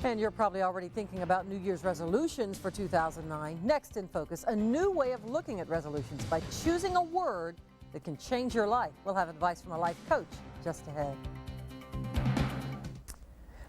And you're probably already thinking about New Year's resolutions for 2009. Next in Focus, a new way of looking at resolutions by choosing a word that can change your life. We'll have advice from a life coach just ahead.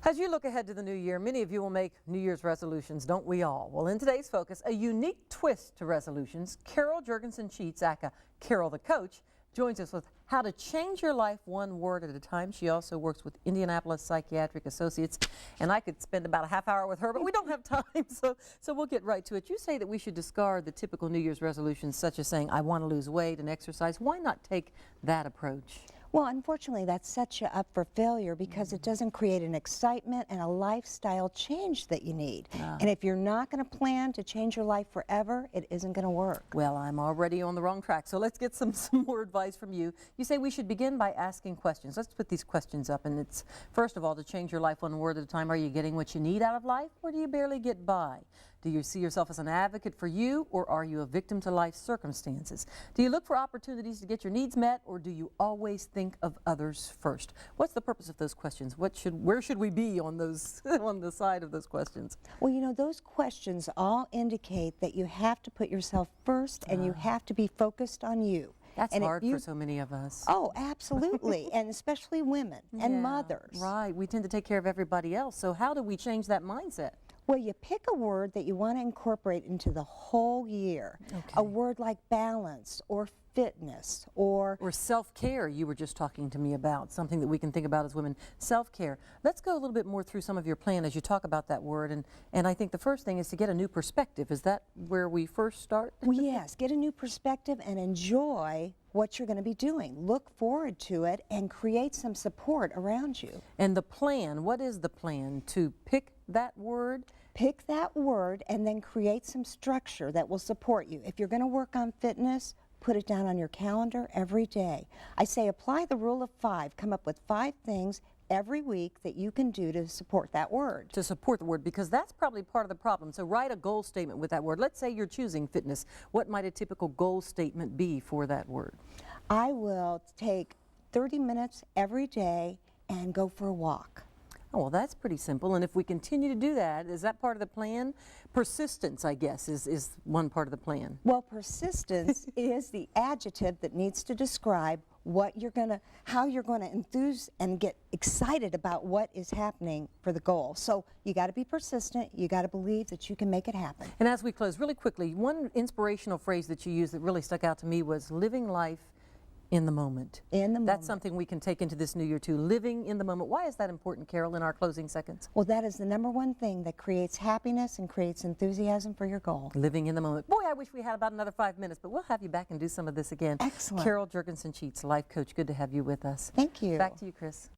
As you look ahead to the new year, many of you will make New Year's resolutions, don't we all? Well, in today's Focus, a unique twist to resolutions. Carol Jurgensen-Sheets, aka Carol the Coach, joins us with how to change your life one word at a time. She also works with Indianapolis Psychiatric Associates, and I could spend about a half hour with her, but we don't have time, so we'll get right to it. You say that we should discard the typical New Year's resolutions, such as saying, I want to lose weight and exercise. Why not take that approach? Well, unfortunately, that sets you up for failure because it doesn't create an excitement and a lifestyle change that you need. And if you're not going to plan to change your life forever, it isn't going to work. Well, I'm already on the wrong track, so let's get some more advice from you. You say we should begin by asking questions. Let's put these questions up, and it's, first of all, to change your life one word at a time. Are you getting what you need out of life, or do you barely get by? Do you see yourself as an advocate for you, or are you a victim to life's circumstances? Do you look for opportunities to get your needs met, or do you always think of others first? What's the purpose of those questions? Where should we be on those on the side of those questions? Well, you know, those questions all indicate that you have to put yourself first and you have to be focused on you. That's hard for so many of us. Oh, absolutely, and especially women and mothers. Right, we tend to take care of everybody else, so how do we change that mindset? Well, you pick a word that you want to incorporate into the whole year. Okay. A word like balance or fitness or self-care you were just talking to me about, something that we can think about as women. Self-care. Let's go a little bit more through some of your plan as you talk about that word, and I think the first thing is to get a new perspective. Is that where we first start? Well, yes, get a new perspective and enjoy what you're going to be doing. Look forward to it and create some support around you. And the plan, what is the plan? To pick that word? Pick that word and then create some structure that will support you. If you're going to work on fitness, put it down on your calendar every day. I say apply the rule of 5. Come up with 5 things every week that you can do to support that word. To support the word, because that's probably part of the problem. So write a goal statement with that word. Let's say you're choosing fitness. What might a typical goal statement be for that word? I will take 30 minutes every day and go for a walk. Oh, well, that's pretty simple. And if we continue to do that, is that part of the plan? Persistence, I guess, is one part of the plan. Well, persistence is the adjective that needs to describe how you're going to enthuse and get excited about what is happening for the goal. So you got to be persistent. You got to believe that you can make it happen. And as we close, really quickly, one inspirational phrase that you used that really stuck out to me was living life in the moment. In the moment. That's something we can take into this new year too, living in the moment. Why is that important, Carol, in our closing seconds? Well, that is the #1 thing that creates happiness and creates enthusiasm for your goal. Living in the moment. Boy, I wish we had about another 5 minutes, but we'll have you back and do some of this again. Excellent. Carol Jurgensen-Sheets, life coach. Good to have you with us. Thank you. Back to you, Chris.